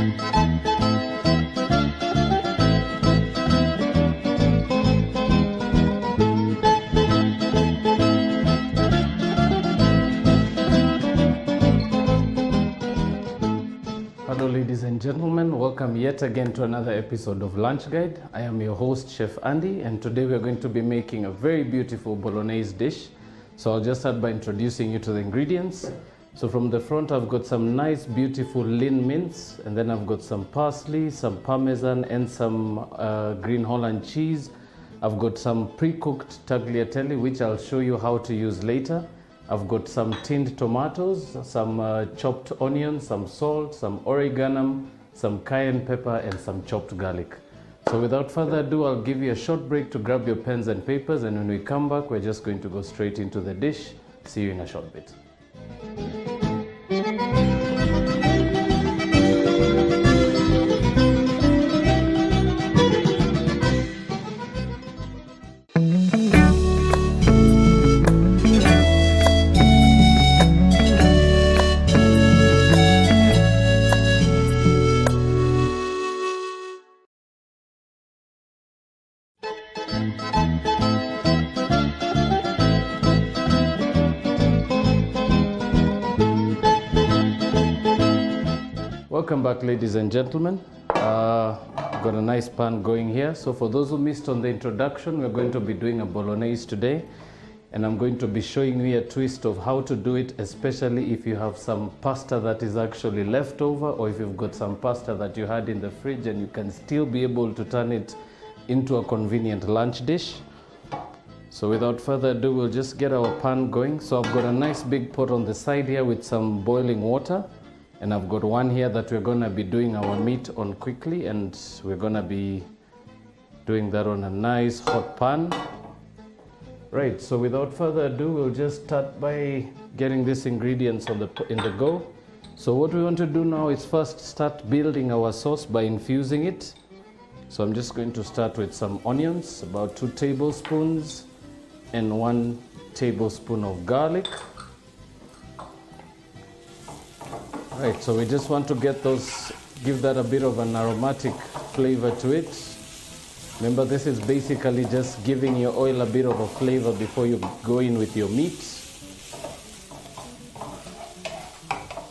Hello ladies and gentlemen, welcome yet again to another episode of Lunch Guide. I am your host Chef Andy, and today we are going to be making a very beautiful Bolognese dish. So I'll just start by introducing you to the ingredients. So from the front I've got some nice beautiful lean mince, and then I've got some parsley, some parmesan and some green Holland cheese. I've got some pre-cooked tagliatelle which I'll show you how to use later. I've got some tinned tomatoes, some chopped onions, some salt, some oregano, some cayenne pepper and some chopped garlic. So without further ado, I'll give you a short break to grab your pens and papers, and when we come back, we're just going to go straight into the dish. See you in a short bit. Welcome back ladies and gentlemen. Got a nice pan going here. So for those who missed on the introduction, we're going to be doing a Bolognese today, and I'm going to be showing you a twist of how to do it, especially if you have some pasta that is actually left over, or if you've got some pasta that you had in the fridge and you can still be able to turn it into a convenient lunch dish. So without further ado, we'll just get our pan going. So I've got a nice big pot on the side here with some boiling water. And I've got one here that we're going to be doing our meat on quickly, and we're going to be doing that on a nice hot pan. Right, so without further ado, we'll just start by getting these ingredients in the go. So what we want to do now is first start building our sauce by infusing it. So I'm just going to start with some onions, about 2 tablespoons, and 1 tablespoon of garlic. Right, so we just want to give that a bit of an aromatic flavor to it. Remember, this is basically just giving your oil a bit of a flavor before you go in with your meat.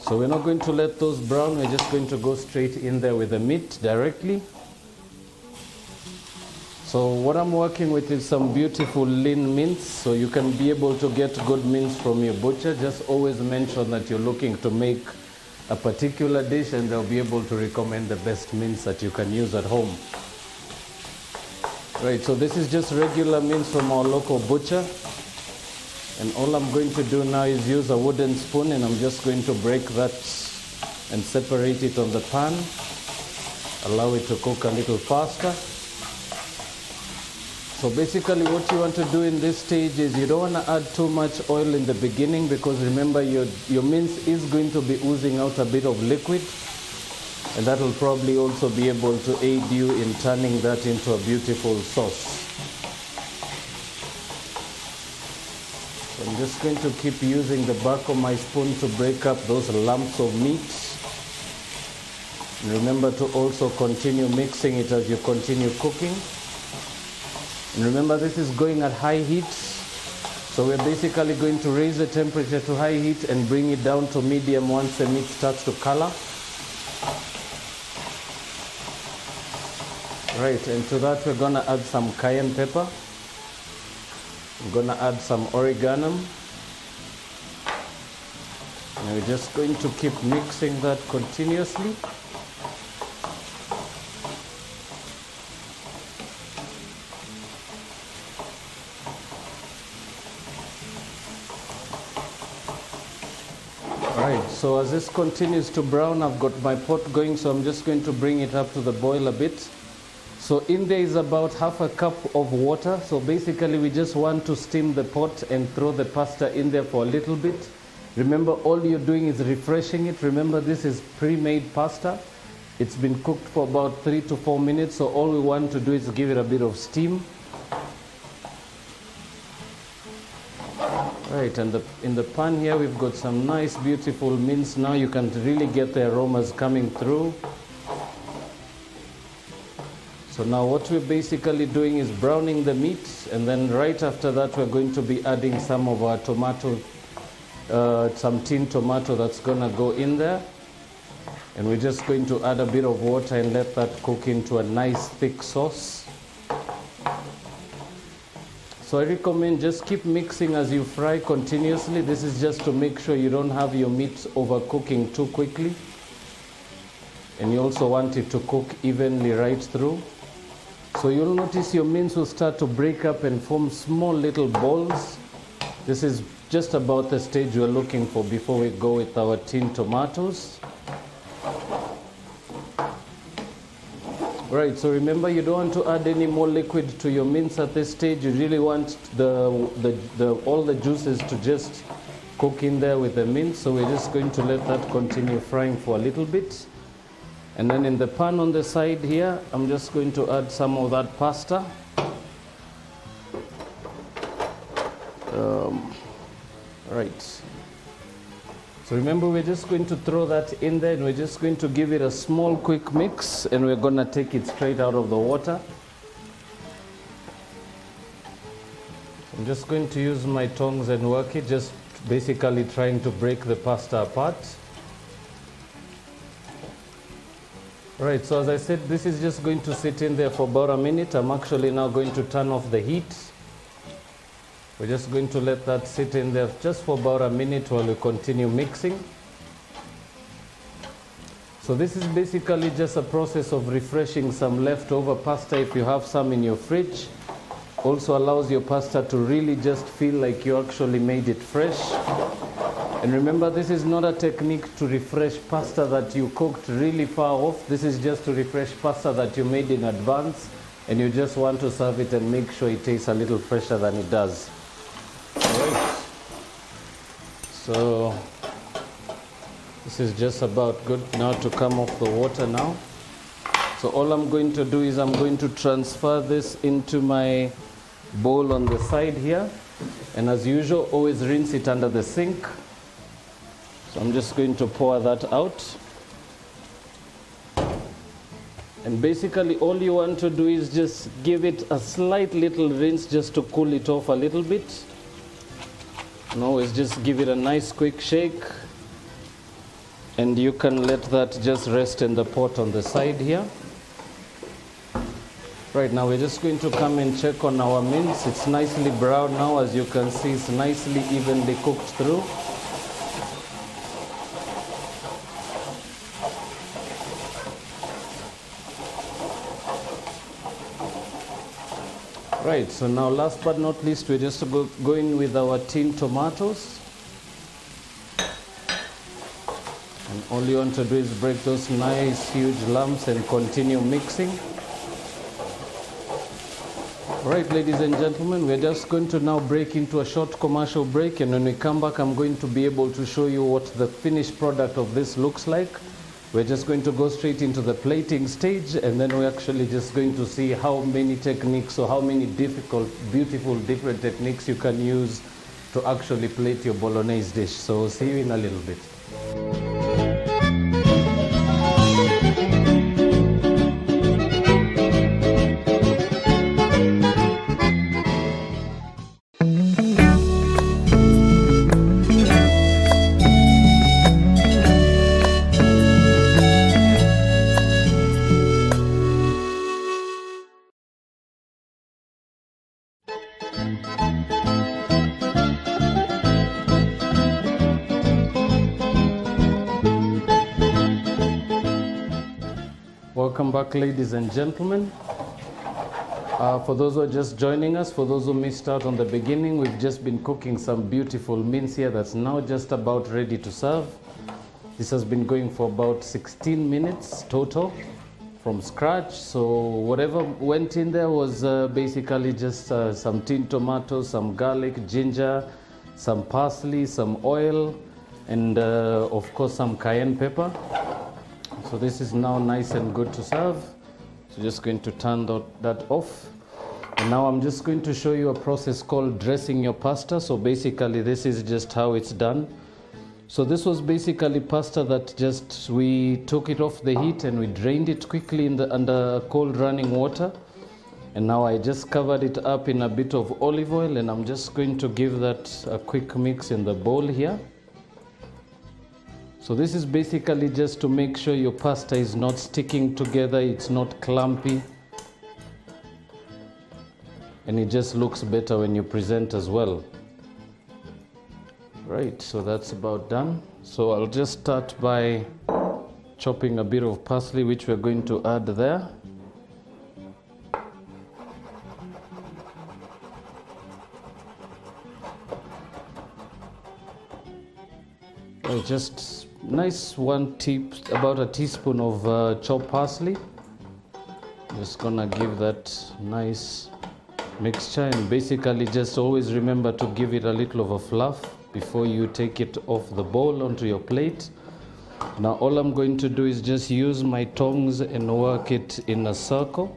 So we're not going to let those brown, we're just going to go straight in there with the meat directly. So what I'm working with is some beautiful lean mince, so you can be able to get good mince from your butcher. Just always mention that you're looking to make a particular dish, and they'll be able to recommend the best mince that you can use at home. Right, so this is just regular mince from our local butcher, and all I'm going to do now is use a wooden spoon, and I'm just going to break that and separate it on the pan, allow it to cook a little faster. So basically what you want to do in this stage is you don't want to add too much oil in the beginning, because remember your mince is going to be oozing out a bit of liquid, and that will probably also be able to aid you in turning that into a beautiful sauce. So I'm just going to keep using the back of my spoon to break up those lumps of meat. And remember to also continue mixing it as you continue cooking. And remember, this is going at high heat, so we're basically going to raise the temperature to high heat and bring it down to medium once the meat starts to color. Right, and to that we're going to add some cayenne pepper. We're going to add some oregano. And we're just going to keep mixing that continuously. Alright, so as this continues to brown, I've got my pot going, so I'm just going to bring it up to the boil a bit. So in there is about half a cup of water. So basically we just want to steam the pot and throw the pasta in there for a little bit. Remember, all you're doing is refreshing it. Remember, this is pre-made pasta. It's been cooked for about 3 to 4 minutes, so all we want to do is give it a bit of steam. Right, and in the pan here we've got some nice beautiful mince. Now you can really get the aromas coming through. So now what we're basically doing is browning the meat, and then right after that we're going to be adding some of our tomato, some tinned tomato that's gonna go in there. And we're just going to add a bit of water and let that cook into a nice thick sauce. So I recommend just keep mixing as you fry continuously. This is just to make sure you don't have your meat overcooking too quickly. And you also want it to cook evenly right through. So you'll notice your mince will start to break up and form small little balls. This is just about the stage we're looking for before we go with our tinned tomatoes. Right, so remember, you don't want to add any more liquid to your mince at this stage. You really want all the juices to just cook in there with the mince. So we're just going to let that continue frying for a little bit. And then in the pan on the side here, I'm just going to add some of that pasta. Right. So remember, we're just going to throw that in there and we're just going to give it a small quick mix, and we're going to take it straight out of the water. I'm just going to use my tongs and work it, just basically trying to break the pasta apart. Right, so as I said, this is just going to sit in there for about a minute. I'm actually now going to turn off the heat. We're just going to let that sit in there just for about a minute while we continue mixing. So this is basically just a process of refreshing some leftover pasta if you have some in your fridge. Also allows your pasta to really just feel like you actually made it fresh. And remember, this is not a technique to refresh pasta that you cooked really far off. This is just to refresh pasta that you made in advance, and you just want to serve it and make sure it tastes a little fresher than it does. Alright, so this is just about good now to come off the water now. So all I'm going to do is I'm going to transfer this into my bowl on the side here, and as usual, always rinse it under the sink. So I'm just going to pour that out. And basically all you want to do is just give it a slight little rinse just to cool it off a little bit. And always just give it a nice quick shake. And you can let that just rest in the pot on the side here. Right, now we're just going to come and check on our mince. It's nicely brown now, as you can see, it's nicely evenly cooked through. Right, so now last but not least, we're just going with our tinned tomatoes. And all you want to do is break those nice huge lumps and continue mixing. Right, ladies and gentlemen, we're just going to now break into a short commercial break, and when we come back, I'm going to be able to show you what the finished product of this looks like. We're just going to go straight into the plating stage, and then we're actually just going to see how many techniques or how many difficult, beautiful, different techniques you can use to actually plate your bolognese dish. So see you in a little bit. Welcome back, ladies and gentlemen. For those who are just joining us, for those who missed out on the beginning, we've just been cooking some beautiful mince here that's now just about ready to serve. This has been going for about 16 minutes total from scratch. So whatever went in there was basically just some tinned tomatoes, some garlic, ginger, some parsley, some oil, and of course some cayenne pepper. So this is now nice and good to serve. So just going to turn that off. And now I'm just going to show you a process called dressing your pasta. So basically this is just how it's done. So this was basically pasta that just we took it off the heat and we drained it quickly under cold running water. And now I just covered it up in a bit of olive oil, and I'm just going to give that a quick mix in the bowl here. So this is basically just to make sure your pasta is not sticking together, it's not clumpy, and it just looks better when you present as well. Right, so that's about done. So I'll just start by chopping a bit of parsley, which we're going to add there. Just nice about a teaspoon of chopped parsley. Just gonna give that nice mixture, and basically just always remember to give it a little of a fluff before you take it off the bowl onto your plate. Now all I'm going to do is just use my tongs and work it in a circle.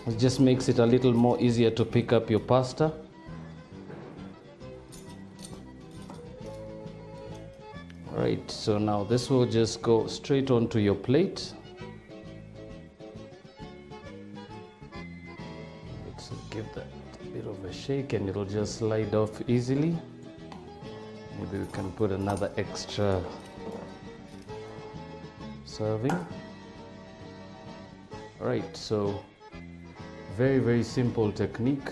It just makes it a little more easier to pick up your pasta. Right, so now this will just go straight onto your plate. Let's give that a bit of a shake and it'll just slide off easily. Maybe we can put another extra serving. Alright, so very simple technique.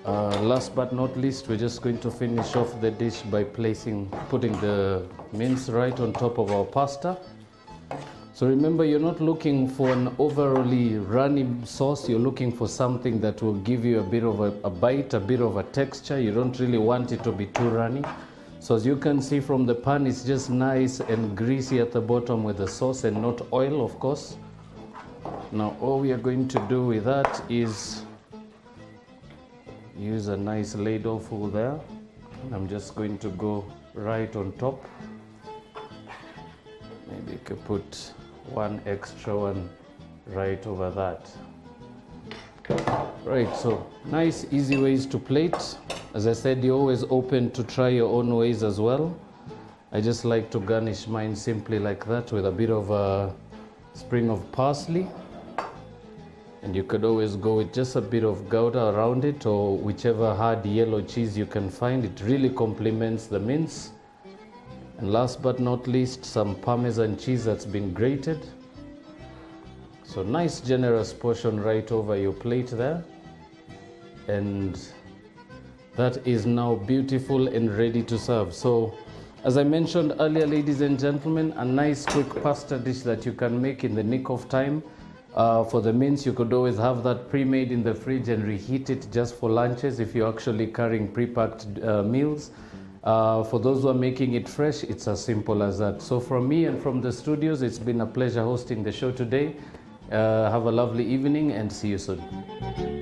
Last but not least, we're just going to finish off the dish by putting the mince right on top of our pasta. So remember, you're not looking for an overly runny sauce, you're looking for something that will give you a bit of a bite, a bit of a texture. You don't really want it to be too runny. So as you can see from the pan, it's just nice and greasy at the bottom with the sauce and not oil, of course. Now all we are going to do with that is use a nice ladleful there. I'm just going to go right on top. Maybe you could put one extra one right over that. Right, so nice easy ways to plate. As I said, you're always open to try your own ways as well. I just like to garnish mine simply like that with a bit of a sprig of parsley. And you could always go with just a bit of Gouda around it, or whichever hard yellow cheese you can find. It really complements the mince. And last but not least, some Parmesan cheese that's been grated. So nice generous portion right over your plate there. And that is now beautiful and ready to serve. So as I mentioned earlier, ladies and gentlemen, a nice quick pasta dish that you can make in the nick of time. For the mince, you could always have that pre-made in the fridge and reheat it just for lunches if you're actually carrying pre-packed meals. For those who are making it fresh, it's as simple as that. So from me and from the studios, it's been a pleasure hosting the show today. Have a lovely evening and see you soon.